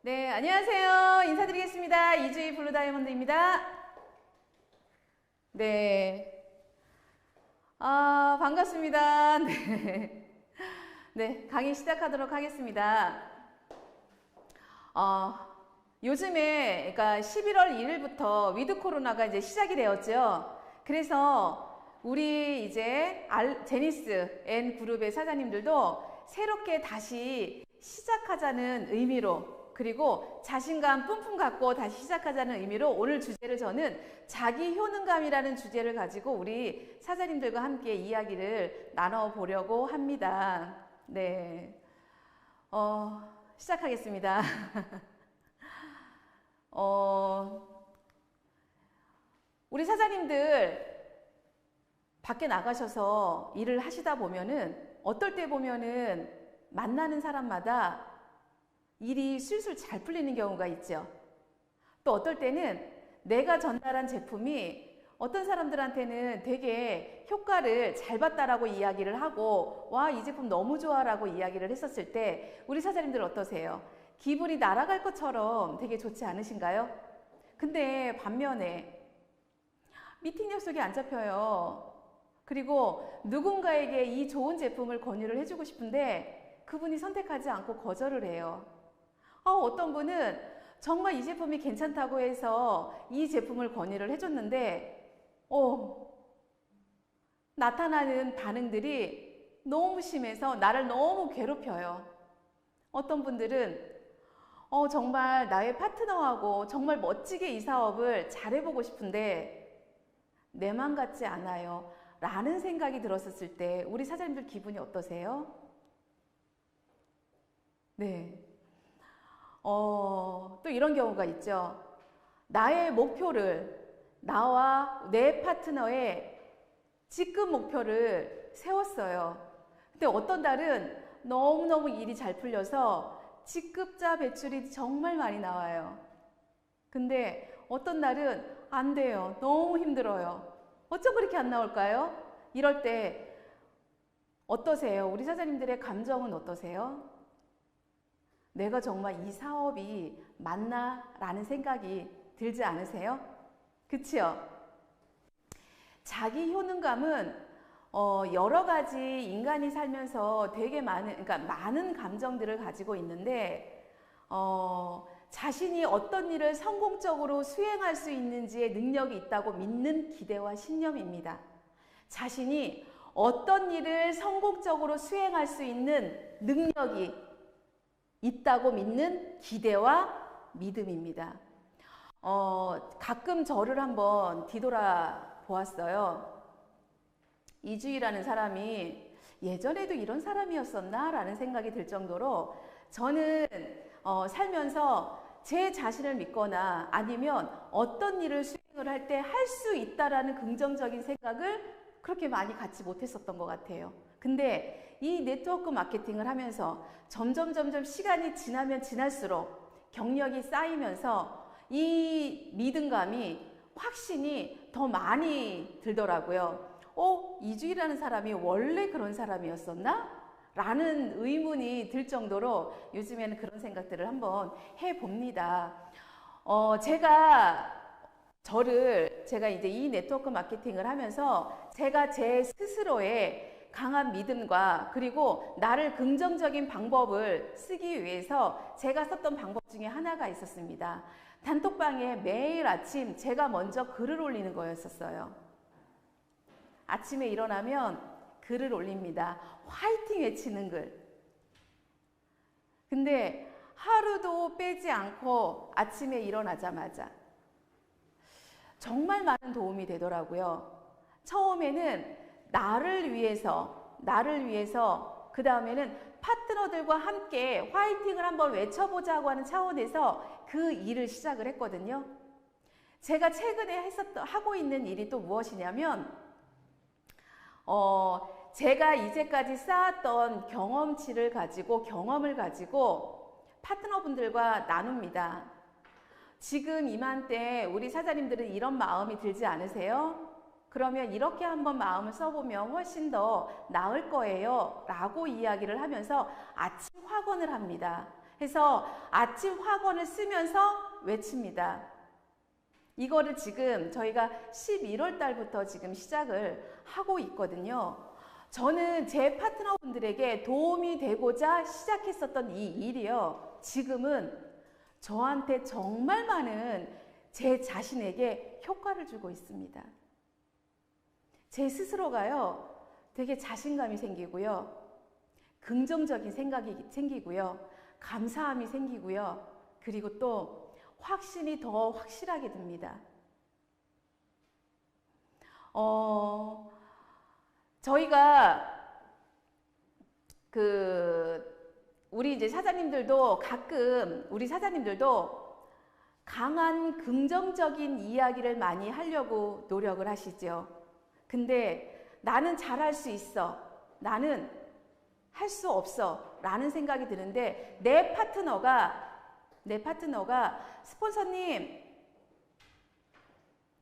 네, 안녕하세요. 인사드리겠습니다. 이주희 블루다이아몬드입니다. 네, 반갑습니다. 네, 네, 강의 시작하도록 하겠습니다. 어, 요즘에, 그러니까 11월 1일부터 위드 코로나가 이제 시작이 되었죠. 그래서 우리 이제 제니스 N 그룹의 사장님들도 새롭게 다시 시작하자는 의미로, 그리고 자신감 뿜뿜 갖고 다시 시작하자는 의미로 오늘 주제를 저는 자기 효능감이라는 주제를 가지고 우리 사장님들과 함께 이야기를 나눠보려고 합니다. 네, 시작하겠습니다. 우리 사장님들 밖에 나가셔서 일을 하시다 보면은 어떨 때 보면은 만나는 사람마다 일이 술술 잘 풀리는 경우가 있죠. 또 어떨 때는 내가 전달한 제품이 어떤 사람들한테는 되게 효과를 잘 봤다라고 이야기를 하고, 와, 이 제품 너무 좋아라고 이야기를 했었을 때 우리 사장님들 어떠세요? 기분이 날아갈 것처럼 되게 좋지 않으신가요? 근데 반면에 미팅 약속이 안 잡혀요. 그리고 누군가에게 이 좋은 제품을 권유를 해주고 싶은데 그분이 선택하지 않고 거절을 해요. 어떤 분은 정말 이 제품이 괜찮다고 해서 이 제품을 권유를 해줬는데 나타나는 반응들이 너무 심해서 나를 너무 괴롭혀요. 어떤 분들은 정말 나의 파트너하고 정말 멋지게 이 사업을 잘해보고 싶은데 내 맘 같지 않아요 라는 생각이 들었을 때 우리 사장님들 기분이 어떠세요? 네. 또 이런 경우가 있죠. 나의 목표를, 나와 내 파트너의 직급 목표를 세웠어요. 근데 어떤 달은 너무너무 일이 잘 풀려서 직급자 배출이 정말 많이 나와요. 근데 어떤 날은 안 돼요. 너무 힘들어요. 어쩜 그렇게 안 나올까요? 이럴 때 어떠세요? 우리 사장님들의 감정은 어떠세요? 내가 정말 이 사업이 맞나? 라는 생각이 들지 않으세요? 그치요? 자기 효능감은 여러 가지 인간이 살면서 되게 많은 감정들을 가지고 있는데, 자신이 어떤 일을 성공적으로 수행할 수 있는지의 능력이 있다고 믿는 기대와 신념입니다. 자신이 어떤 일을 성공적으로 수행할 수 있는 능력이 있다고 믿는 기대와 믿음입니다. 가끔 저를 한번 뒤돌아 보았어요. 이주희라는 사람이 예전에도 이런 사람이었었나? 라는 생각이 들 정도로 저는 살면서 제 자신을 믿거나 아니면 어떤 일을 수행을 할 때 할 수 있다라는 긍정적인 생각을 그렇게 많이 갖지 못했었던 것 같아요. 근데 이 네트워크 마케팅을 하면서 점점 시간이 지나면 지날수록 경력이 쌓이면서 이 믿음감이 확신이 더 많이 들더라고요. 이주희라는 사람이 원래 그런 사람이었었나? 라는 의문이 들 정도로 요즘에는 그런 생각들을 한번 해봅니다. 제가 이제 이 네트워크 마케팅을 하면서 제가 제 스스로의 강한 믿음과 그리고 나를 긍정적인 방법을 쓰기 위해서 제가 썼던 방법 중에 하나가 있었습니다. 단톡방에 매일 아침 제가 먼저 글을 올리는 거였었어요. 아침에 일어나면 글을 올립니다. 화이팅 외치는 글. 근데 하루도 빼지 않고 아침에 일어나자마자 정말 많은 도움이 되더라고요. 처음에는 나를 위해서, 그 다음에는 파트너들과 함께 화이팅을 한번 외쳐보자고 하는 차원에서 그 일을 시작을 했거든요. 제가 최근에 하고 있는 일이 또 무엇이냐면, 제가 이제까지 쌓았던 경험을 가지고 파트너분들과 나눕니다. 지금 이맘때 우리 사장님들은 이런 마음이 들지 않으세요? 그러면 이렇게 한번 마음을 써보면 훨씬 더 나을 거예요 라고 이야기를 하면서 아침 확언을 합니다. 해서 아침 확언을 쓰면서 외칩니다. 이거를 지금 저희가 11월 달부터 지금 시작을 하고 있거든요. 저는 제 파트너분들에게 도움이 되고자 시작했었던 이 일이요. 지금은 저한테 정말 많은 제 자신에게 효과를 주고 있습니다. 제 스스로가요. 되게 자신감이 생기고요. 긍정적인 생각이 생기고요. 감사함이 생기고요. 그리고 또 확신이 더 확실하게 듭니다. 저희가 우리 이제 사장님들도 가끔 우리 사장님들도 강한 긍정적인 이야기를 많이 하려고 노력을 하시죠. 근데 나는 잘할 수 있어. 나는 할 수 없어. 라는 생각이 드는데 내 파트너가 스폰서님,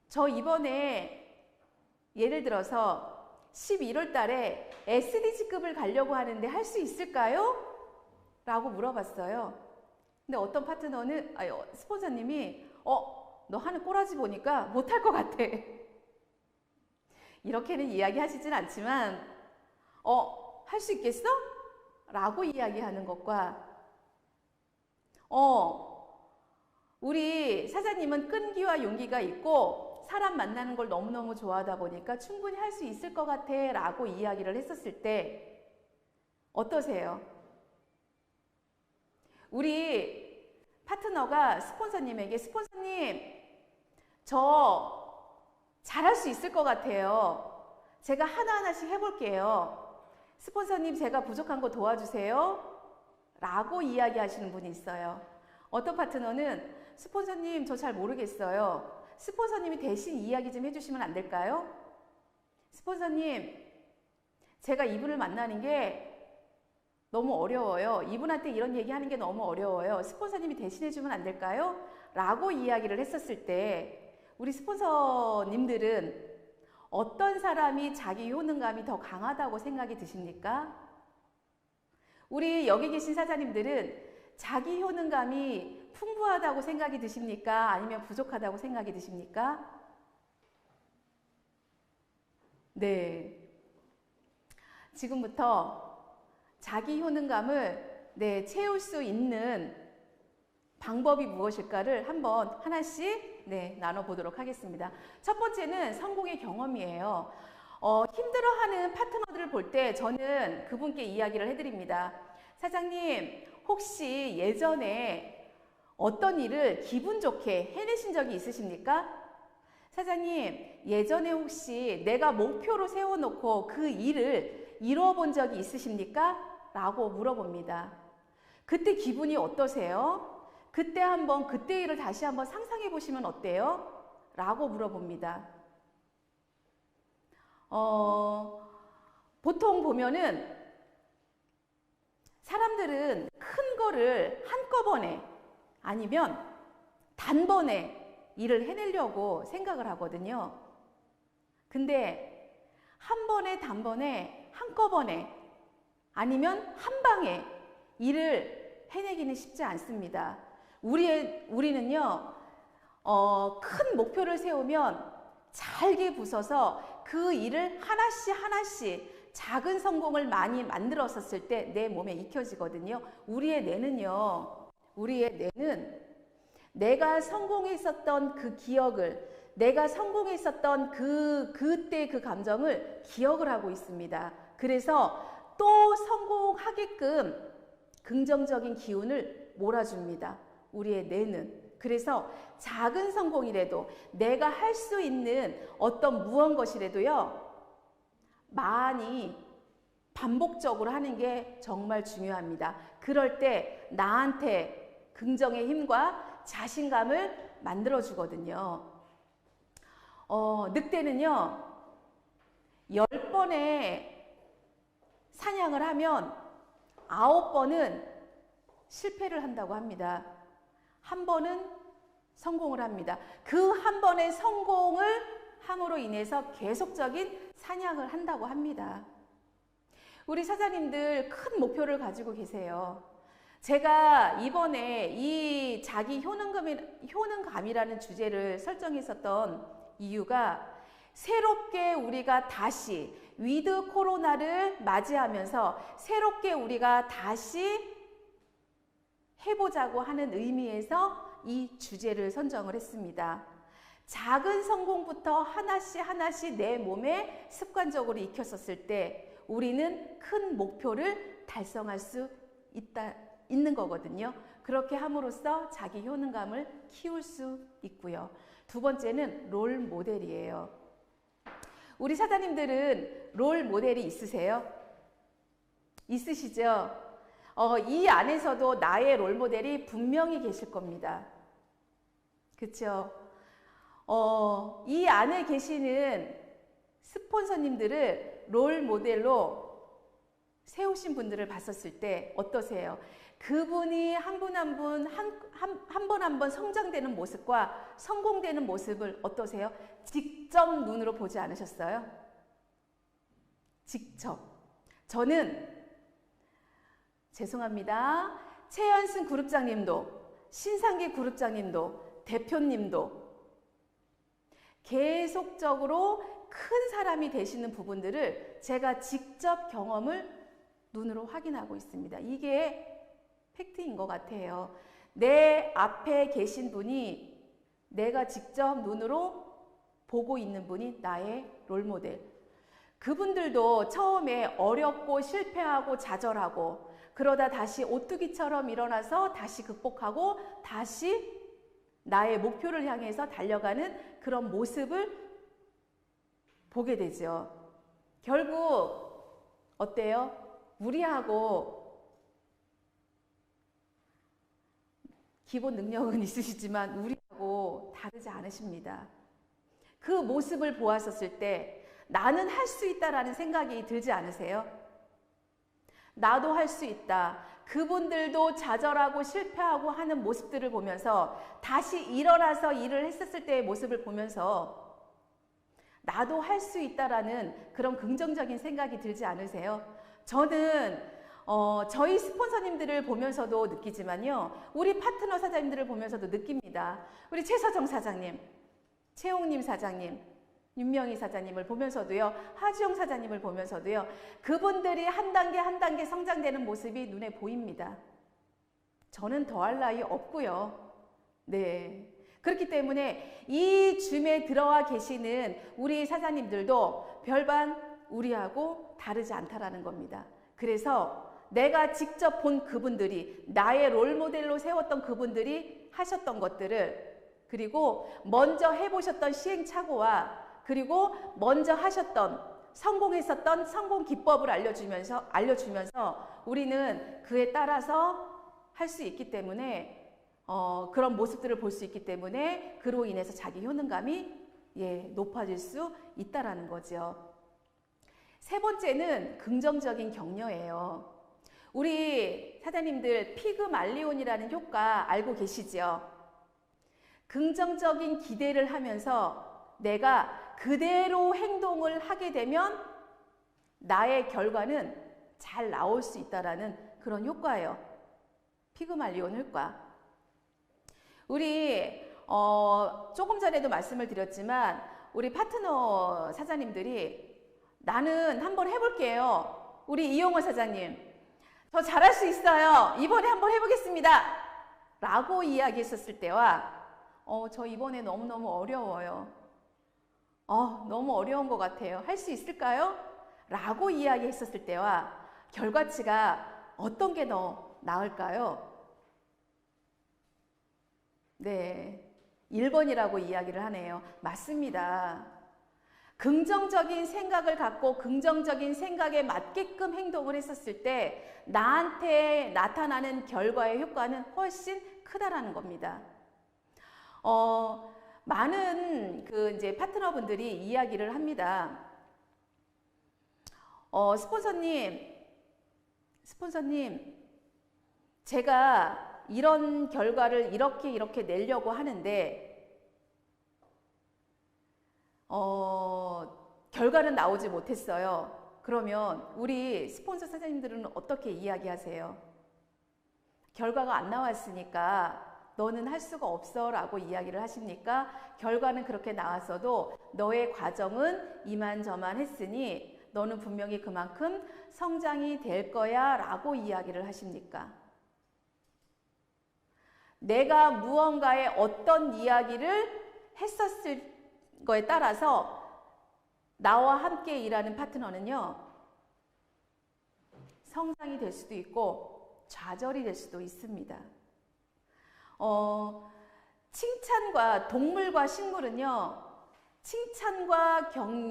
저 이번에 예를 들어서 11월 달에 SDG급을 가려고 하는데 할 수 있을까요? 라고 물어봤어요. 근데 어떤 파트너는, 스폰서님이, 너 하는 꼬라지 보니까 못할 것 같아. 이렇게는 이야기하시진 않지만, 할 수 있겠어? 라고 이야기하는 것과, 우리 사장님은 끈기와 용기가 있고, 사람 만나는 걸 너무너무 좋아하다 보니까 충분히 할 수 있을 것 같아. 라고 이야기를 했었을 때, 어떠세요? 우리 파트너가 스폰서님에게 스폰서님, 저 잘할 수 있을 것 같아요. 제가 하나하나씩 해볼게요. 스폰서님, 제가 부족한 거 도와주세요. 라고 이야기하시는 분이 있어요. 어떤 파트너는 스폰서님, 저 잘 모르겠어요. 스폰서님이 대신 이야기 좀 해주시면 안 될까요? 스폰서님, 제가 이분을 만나는 게 너무 어려워요. 이분한테 이런 얘기하는 게 너무 어려워요. 스폰서님이 대신해주면 안 될까요? 라고 이야기를 했었을 때 우리 스폰서님들은 어떤 사람이 자기 효능감이 더 강하다고 생각이 드십니까? 우리 여기 계신 사장님들은 자기 효능감이 풍부하다고 생각이 드십니까? 아니면 부족하다고 생각이 드십니까? 네. 지금부터 자기 효능감을 채울 수 있는 방법이 무엇일까를 한번 하나씩 나눠보도록 하겠습니다. 첫 번째는 성공의 경험이에요. 힘들어하는 파트너들을 볼 때 저는 그분께 이야기를 해드립니다. 사장님, 혹시 예전에 어떤 일을 기분 좋게 해내신 적이 있으십니까? 사장님, 예전에 혹시 내가 목표로 세워놓고 그 일을 이루어 본 적이 있으십니까? 라고 물어봅니다. 그때 기분이 어떠세요? 그때 일을 다시 한번 상상해 보시면 어때요? 라고 물어봅니다. 보통 보면은 사람들은 큰 거를 한꺼번에 아니면 단번에 일을 해내려고 생각을 하거든요. 근데 한 번에, 단번에, 한꺼번에 아니면 한 방에 일을 해내기는 쉽지 않습니다. 우리는요, 큰 목표를 세우면 잘게 부숴서 그 일을 하나씩 작은 성공을 많이 만들었었을 때 내 몸에 익혀지거든요. 우리의 뇌는 내가 성공했었던 그 기억을, 내가 성공했었던 그때 그 감정을 기억을 하고 있습니다. 그래서 또 성공하게끔 긍정적인 기운을 몰아줍니다. 우리의 뇌는. 그래서 작은 성공이라도 내가 할 수 있는 어떤 무언것이라도요, 많이 반복적으로 하는 게 정말 중요합니다. 그럴 때 나한테 긍정의 힘과 자신감을 만들어주거든요. 늑대는요, 10번의 사냥을 하면 9번은 실패를 한다고 합니다. 한 번은 성공을 합니다. 그 한 번의 성공을 함으로 인해서 계속적인 사냥을 한다고 합니다. 우리 사장님들 큰 목표를 가지고 계세요. 제가 이번에 이 자기 효능감이라는 주제를 설정했었던 이유가 새롭게 우리가 다시 위드 코로나를 맞이하면서 새롭게 우리가 다시 해보자고 하는 의미에서 이 주제를 선정을 했습니다. 작은 성공부터 하나씩 내 몸에 습관적으로 익혔었을 때 우리는 큰 목표를 달성할 수 있는 거거든요. 그렇게 함으로써 자기 효능감을 키울 수 있고요. 두 번째는 롤 모델이에요. 우리 사장님들은 롤 모델이 있으세요? 있으시죠? 이 안에서도 나의 롤 모델이 분명히 계실 겁니다. 그렇죠? 이 안에 계시는 스폰서님들을 롤 모델로 세우신 분들을 봤었을 때 어떠세요? 그분이 한 분 한 분 성장되는 모습과 성공되는 모습을 어떠세요? 직접 눈으로 보지 않으셨어요? 직접. 저는 죄송합니다. 최연승 그룹장님도, 신상기 그룹장님도, 대표님도 계속적으로 큰 사람이 되시는 부분들을 제가 직접 경험을 눈으로 확인하고 있습니다. 이게 팩트인 것 같아요. 내 앞에 계신 분이 내가 직접 눈으로 보고 있는 분이 나의 롤모델. 그분들도 처음에 어렵고 실패하고 좌절하고 그러다 다시 오뚜기처럼 일어나서 다시 극복하고 다시 나의 목표를 향해서 달려가는 그런 모습을 보게 되죠. 결국 어때요? 우리하고 기본 능력은 있으시지만 우리하고 다르지 않으십니다. 그 모습을 보았었을 때 나는 할 수 있다라는 생각이 들지 않으세요? 나도 할 수 있다. 그분들도 좌절하고 실패하고 하는 모습들을 보면서 다시 일어나서 일을 했었을 때의 모습을 보면서 나도 할 수 있다라는 그런 긍정적인 생각이 들지 않으세요? 저는 저희 스폰서님들을 보면서도 느끼지만요. 우리 파트너 사장님들을 보면서도 느낍니다. 우리 최서정 사장님, 최홍님 사장님, 윤명희 사장님을 보면서도요. 하주영 사장님을 보면서도요. 그분들이 한 단계 성장되는 모습이 눈에 보입니다. 저는 더할 나위 없고요. 네. 그렇기 때문에 이 줌에 들어와 계시는 우리 사장님들도 별반 우리하고 다르지 않다라는 겁니다. 그래서 내가 직접 본 그분들이 나의 롤모델로 세웠던 그분들이 하셨던 것들을 그리고 먼저 해보셨던 시행착오와 그리고 먼저 하셨던 성공했었던 성공 기법을 알려주면서 우리는 그에 따라서 할 수 있기 때문에 그런 모습들을 볼 수 있기 때문에 그로 인해서 자기 효능감이 높아질 수 있다라는 거죠. 세 번째는 긍정적인 격려예요. 우리 사장님들 피그말리온이라는 효과 알고 계시죠? 긍정적인 기대를 하면서 내가 그대로 행동을 하게 되면 나의 결과는 잘 나올 수 있다라는 그런 효과예요. 피그말리온 효과. 우리 조금 전에도 말씀을 드렸지만 우리 파트너 사장님들이 나는 한번 해볼게요. 우리 이용호 사장님. 저 잘할 수 있어요. 이번에 한번 해보겠습니다. 라고 이야기했었을 때와 저 이번에 너무너무 어려워요. 너무 어려운 것 같아요. 할 수 있을까요? 라고 이야기했었을 때와 결과치가 어떤 게 더 나을까요? 네, 1번이라고 이야기를 하네요. 맞습니다. 긍정적인 생각을 갖고 긍정적인 생각에 맞게끔 행동을 했었을 때 나한테 나타나는 결과의 효과는 훨씬 크다라는 겁니다. 많은 이제 파트너분들이 이야기를 합니다. 스폰서님, 제가 이런 결과를 이렇게 내려고 하는데 결과는 나오지 못했어요. 그러면 우리 스폰서 사장님들은 어떻게 이야기하세요? 결과가 안 나왔으니까 너는 할 수가 없어 라고 이야기를 하십니까? 결과는 그렇게 나왔어도 너의 과정은 이만저만 했으니 너는 분명히 그만큼 성장이 될 거야 라고 이야기를 하십니까? 내가 무언가에 어떤 이야기를 했었을 거에 따라서 나와 함께 일하는 파트너는요, 성장이 될 수도 있고 좌절이 될 수도 있습니다. 칭찬과 동물과 식물은요, 칭찬과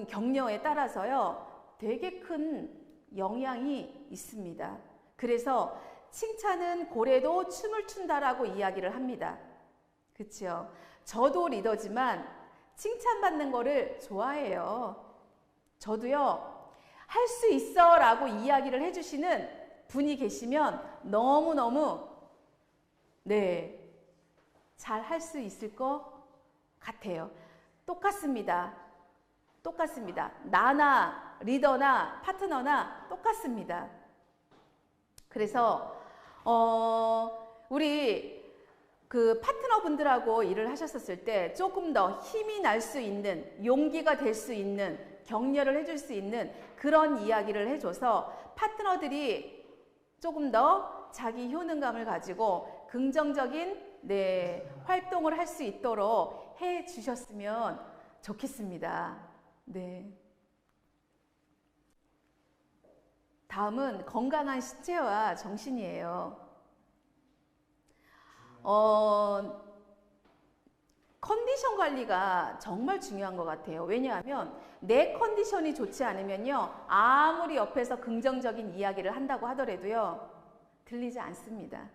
격려에 따라서요, 되게 큰 영향이 있습니다. 그래서 칭찬은 고래도 춤을 춘다라고 이야기를 합니다. 그렇죠? 저도 리더지만 칭찬받는 거를 좋아해요. 저도요, 할 수 있어 라고 이야기를 해주시는 분이 계시면 너무너무 잘 할 수 있을 것 같아요. 똑같습니다. 똑같습니다. 나나 리더나 파트너나 똑같습니다. 그래서 우리 그 파트너분들하고 일을 하셨었을 때 조금 더 힘이 날 수 있는, 용기가 될 수 있는, 격려를 해줄 수 있는 그런 이야기를 해줘서 파트너들이 조금 더 자기 효능감을 가지고 긍정적인 활동을 할 수 있도록 해 주셨으면 좋겠습니다. 다음은 건강한 신체와 정신이에요. 컨디션 관리가 정말 중요한 것 같아요. 왜냐하면 내 컨디션이 좋지 않으면요, 아무리 옆에서 긍정적인 이야기를 한다고 하더라도요, 들리지 않습니다.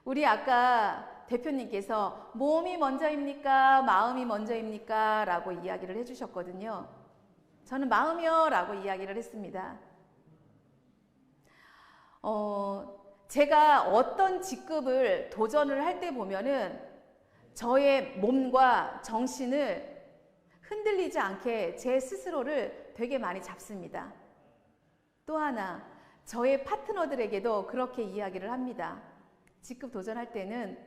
우리 아까 대표님께서 몸이 먼저입니까? 마음이 먼저입니까? 라고 이야기를 해주셨거든요. 저는 마음이요 라고 이야기를 했습니다. 제가 어떤 직급을 도전을 할 때 보면은 저의 몸과 정신을 흔들리지 않게 제 스스로를 되게 많이 잡습니다. 또 하나, 저의 파트너들에게도 그렇게 이야기를 합니다. 직급 도전할 때는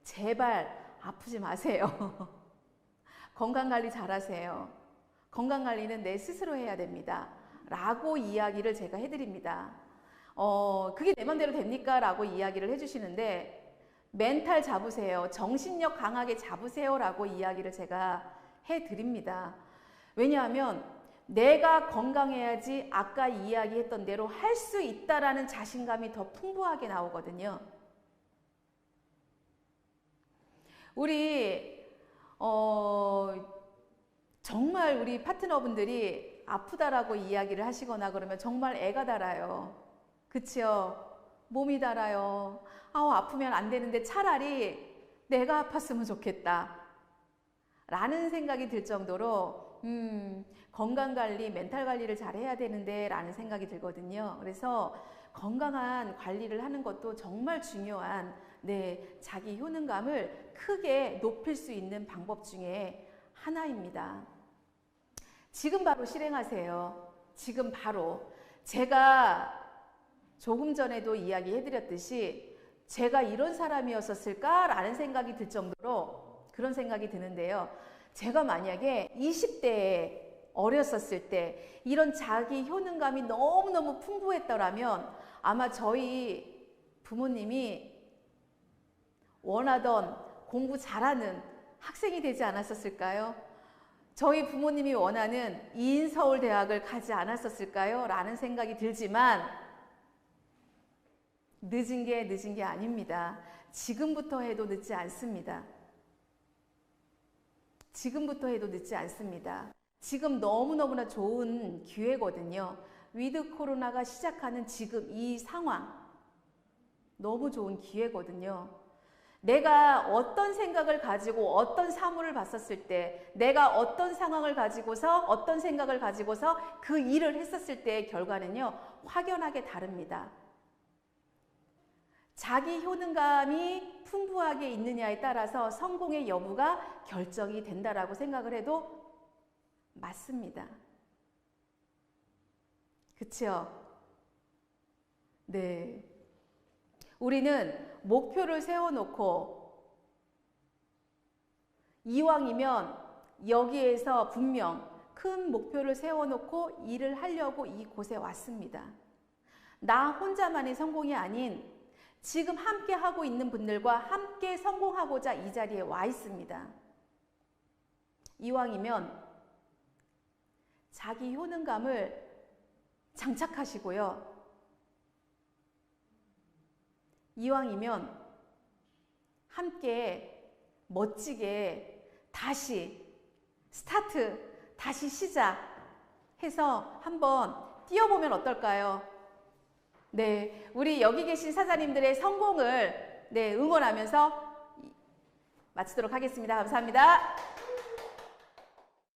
제발 아프지 마세요. 건강관리 잘하세요. 건강관리는 내 스스로 해야 됩니다. 라고 이야기를 제가 해드립니다. 그게 내 맘대로 됩니까? 라고 이야기를 해주시는데, 멘탈 잡으세요. 정신력 강하게 잡으세요. 라고 이야기를 제가 해드립니다. 왜냐하면 내가 건강해야지 아까 이야기했던 대로 할 수 있다라는 자신감이 더 풍부하게 나오거든요. 우리 정말 우리 파트너분들이 아프다라고 이야기를 하시거나 그러면 정말 애가 달아요. 그치요? 몸이 달아요. 아프면 안 되는데 차라리 내가 아팠으면 좋겠다 라는 생각이 들 정도로 건강관리, 멘탈관리를 잘 해야 되는데 라는 생각이 들거든요. 그래서 건강한 관리를 하는 것도 정말 중요한 자기 효능감을 크게 높일 수 있는 방법 중에 하나입니다. 지금 바로 실행하세요. 지금 바로. 제가 조금 전에도 이야기해드렸듯이 제가 이런 사람이었을까라는 생각이 들 정도로 그런 생각이 드는데요. 제가 만약에 20대에 어렸었을 때 이런 자기 효능감이 너무너무 풍부했더라면 아마 저희 부모님이 원하던 공부 잘하는 학생이 되지 않았었을까요? 저희 부모님이 원하는 이인서울대학을 가지 않았었을까요? 라는 생각이 들지만 늦은 게 아닙니다. 지금부터 해도 늦지 않습니다. 지금부터 해도 늦지 않습니다. 지금 너무너무나 좋은 기회거든요. 위드 코로나가 시작하는 지금 이 상황 너무 좋은 기회거든요. 내가 어떤 생각을 가지고 어떤 사물을 봤었을 때, 내가 어떤 상황을 가지고서 어떤 생각을 가지고서 그 일을 했었을 때의 결과는요, 확연하게 다릅니다. 자기 효능감이 풍부하게 있느냐에 따라서 성공의 여부가 결정이 된다라고 생각을 해도 맞습니다. 그치요? 네. 우리는 목표를 세워놓고 이왕이면 여기에서 분명 큰 목표를 세워놓고 일을 하려고 이곳에 왔습니다. 나 혼자만의 성공이 아닌 지금 함께 하고 있는 분들과 함께 성공하고자 이 자리에 와 있습니다. 이왕이면 자기 효능감을 장착하시고요. 이왕이면 함께 멋지게 다시 스타트, 다시 시작해서 한번 뛰어보면 어떨까요? 네, 우리 여기 계신 사장님들의 성공을 응원하면서 마치도록 하겠습니다. 감사합니다.